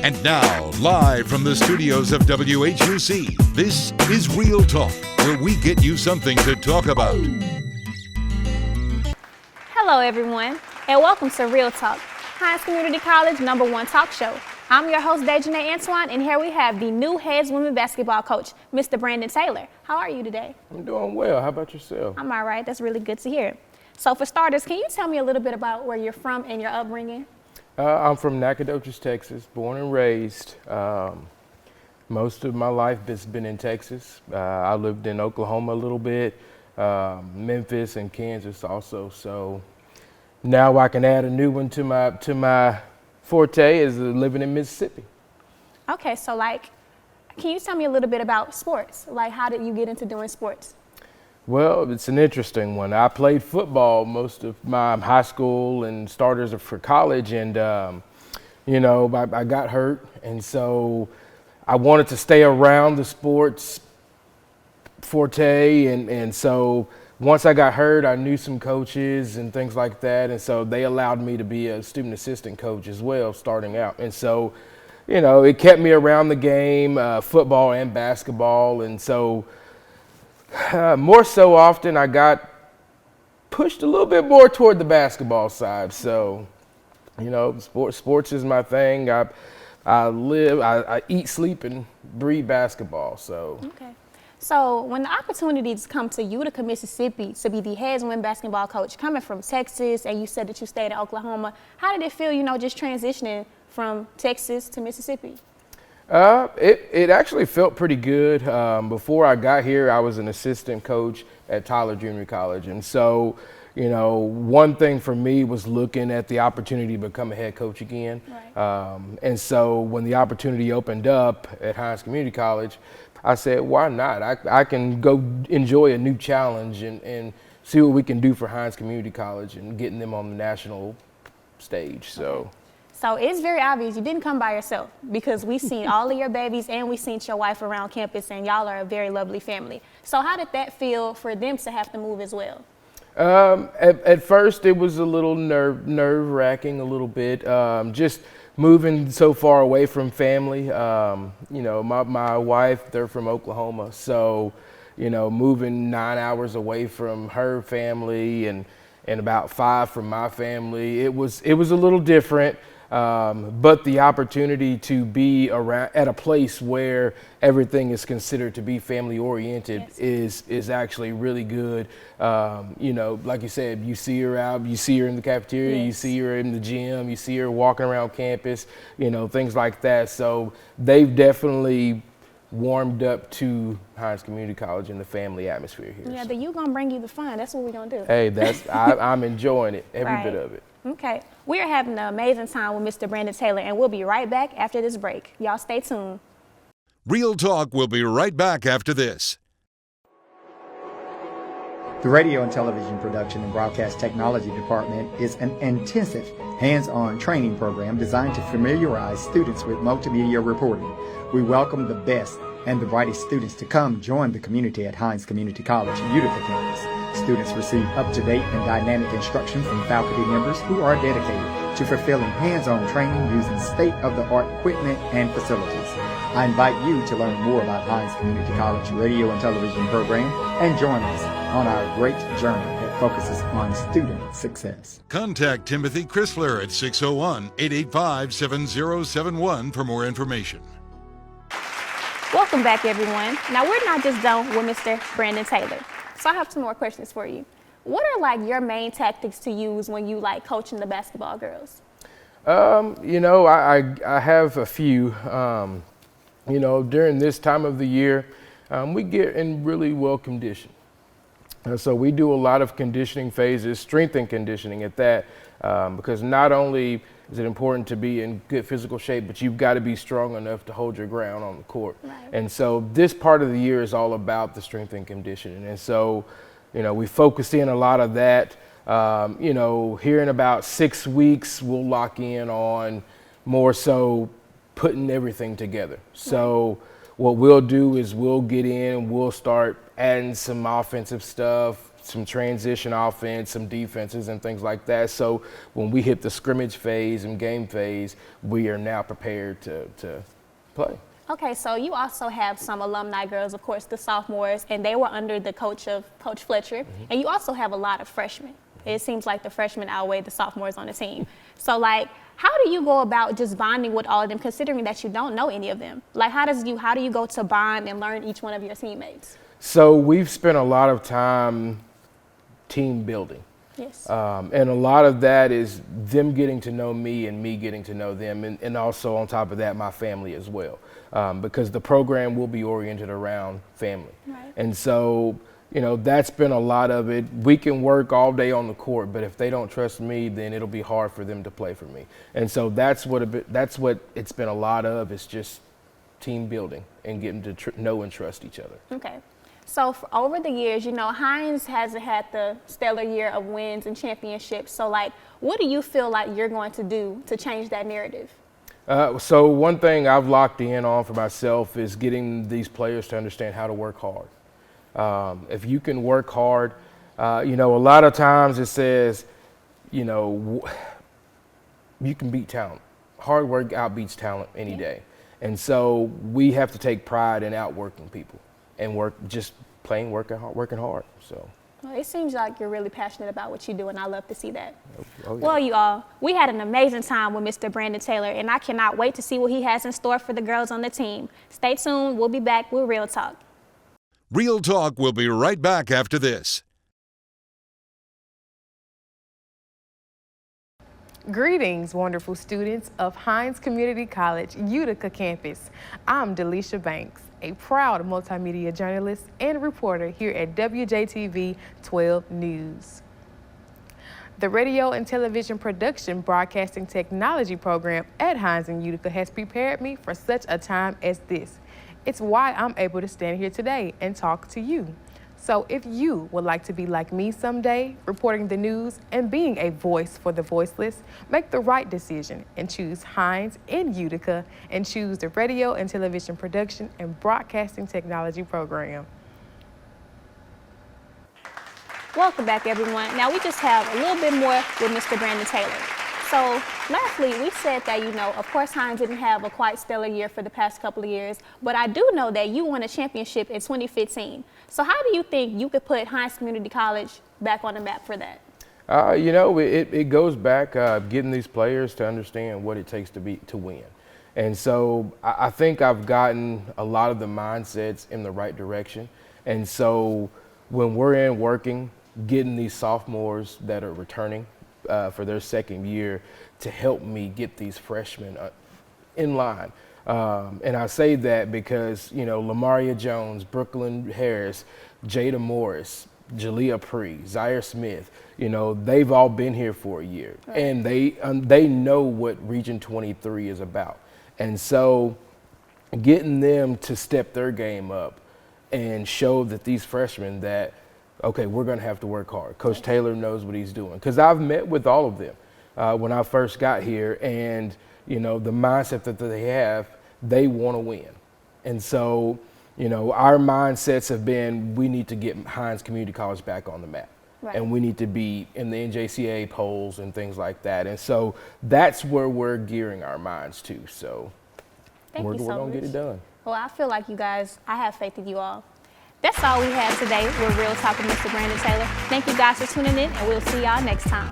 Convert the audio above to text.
And now, live from the studios of WHUC, this is Real Talk, where we get you something to talk about. Hello, everyone, and welcome to Real Talk, Hinds Community College #1 talk show. I'm your host, Dejanay Antoine, and here we have the new head women's basketball coach, Mr. Brandon Taylor. How are you today? I'm doing well. How about yourself? I'm all right. That's really good to hear. So for starters, can you tell me a little bit about where you're from and your upbringing? I'm from Nacogdoches, Texas, born and raised. Most of my life has been in Texas. I lived in Oklahoma a little bit, Memphis and Kansas also. So now I can add a new one to my forte is living in Mississippi. Okay, so can you tell me a little bit about sports? Like, how did you get into doing sports? Well, it's an interesting one. I played football most of my high school and starters for college, and I got hurt, and so I wanted to stay around the sports forte, and so once I got hurt, I knew some coaches and things like that, and so they allowed me to be a student assistant coach as well, starting out, and so it kept me around the game, football and basketball, and so. More so often, I got pushed a little bit more toward the basketball side. So, sports is my thing. I eat, sleep, and breathe basketball. So. Okay. So when the opportunities come to Utica, Mississippi, to be the head women's basketball coach, coming from Texas, and you said that you stayed in Oklahoma, how did it feel, just transitioning from Texas to Mississippi? It actually felt pretty good. Before I got here, I was an assistant coach at Tyler Junior College. And so, one thing for me was looking at the opportunity to become a head coach again. Right. And so when the opportunity opened up at Hinds Community College, I said, why not? I can go enjoy a new challenge and see what we can do for Hinds Community College and getting them on the national stage. So. So it's very obvious you didn't come by yourself, because we've seen all of your babies and we've seen your wife around campus, and y'all are a very lovely family. So how did that feel for them to have to move as well? At first it was a little nerve-wracking a little bit, just moving so far away from family. My wife, they're from Oklahoma, so moving 9 hours away from her family and about 5 from my family, it was a little different. But the opportunity to be around at a place where everything is considered to be family oriented is actually really good. Like you said, you see her out, you see her in the cafeteria, you see her in the gym, you see her walking around campus, things like that. So they've definitely warmed up to Hinds Community College and the family atmosphere here. Yeah, you gonna bring you the fun. That's what we're gonna do. Hey, I'm enjoying it, every bit of it. Okay, we are having an amazing time with Mr. Brandon Taylor, and we'll be right back after this break. Y'all stay tuned. Real Talk will be right back after this. The Radio and Television Production and Broadcast Technology Department is an intensive, hands-on training program designed to familiarize students with multimedia reporting. We welcome the best and the brightest students to come join the community at Hinds Community College, Utica campus. Students receive up-to-date and dynamic instruction from faculty members who are dedicated to fulfilling hands-on training using state-of-the-art equipment and facilities. I invite you to learn more about Hinds Community College radio and television program and join us on our great journey that focuses on student success. Contact Timothy Chrysler at 601-885-7071 for more information. Welcome back, everyone. Now, we're not just done with Mr. Brandon Taylor. So I have some more questions for you. What are your main tactics to use when you coaching the basketball girls? I have a few. During this time of the year, we get in really well conditioned. So we do a lot of conditioning phases, strength and conditioning at that, because not only is it important to be in good physical shape, but you've got to be strong enough to hold your ground on the court. Right. And so this part of the year is all about the strength and conditioning. And so, we focus in a lot of that. Here in about 6 weeks, we'll lock in on more so putting everything together. Right. So what we'll do is we'll get in and we'll start adding some offensive stuff, some transition offense, some defenses and things like that. So when we hit the scrimmage phase and game phase, we are now prepared to play. Okay, so you also have some alumni girls, of course, the sophomores, and they were under the coach of Coach Fletcher. And you also have a lot of freshmen. It seems like the freshmen outweigh the sophomores on the team. So, like, how do you go about just bonding with all of them, considering that you don't know any of them? Like, how do you go to bond and learn each one of your teammates? So we've spent a lot of time team building. Yes. And a lot of that is them getting to know me and me getting to know them, and also on top of that, my family as well, because the program will be oriented around family. Right. And so, you know, that's been a lot of it. We can work all day on the court, but if they don't trust me, then it'll be hard for them to play for me. And so that's what it's been a lot of. It's just team building and getting to know and trust each other. Okay. So over the years, you know, Hinds hasn't had the stellar year of wins and championships. So, like, what do you feel like you're going to do to change that narrative? So one thing I've locked in on for myself is getting these players to understand how to work hard. If you can work hard, you know, a lot of times it says, you know, you can beat talent. Hard work outbeats talent any day. And so we have to take pride in outworking people and working hard. So. Well, it seems like you're really passionate about what you do, and I love to see that. Oh, yeah. Well, you all, we had an amazing time with Mr. Brandon Taylor, and I cannot wait to see what he has in store for the girls on the team. Stay tuned. We'll be back with Real Talk. Real Talk will be right back after this. Greetings, wonderful students of Hinds Community College, Utica campus. I'm Delisha Banks, a proud multimedia journalist and reporter here at WJTV 12 News. The Radio and Television Production Broadcasting Technology program at Hinds in Utica has prepared me for such a time as this. It's why I'm able to stand here today and talk to you. So if you would like to be like me someday, reporting the news and being a voice for the voiceless, make the right decision and choose Hinds in Utica and choose the Radio and Television Production and Broadcasting Technology program. Welcome back, everyone. Now, we just have a little bit more with Mr. Brandon Taylor. So, lastly, we said that, you know, of course, Hinds didn't have a quite stellar year for the past couple of years, but I do know that you won a championship in 2015. So how do you think you could put Hinds Community College back on the map for that? You know, it goes back getting these players to understand what it takes to win. And so I think I've gotten a lot of the mindsets in the right direction. And so when we're in working, getting these sophomores that are returning for their second year to help me get these freshmen in line. And I say that because, you know, Lamaria Jones, Brooklyn Harris, Jada Morris, Jalea Pree, Zaire Smith, you know, they've all been here for a year. Right. And they know what Region 23 is about. And so getting them to step their game up and show that these freshmen that, okay, we're going to have to work hard. Coach Taylor knows what he's doing. Because I've met with all of them when I first got here, and, you know, the mindset that they have, they want to win. And so, you know, our mindsets have been, we need to get Hinds Community College back on the map. Right. And we need to be in the NJCAA polls and things like that. And so that's where we're gearing our minds to. So we're going to get it done. Well, I feel like you guys, I have faith in you all. That's all we have today with Real Talk with Mr. Brandon Taylor. Thank you guys for tuning in, and we'll see y'all next time.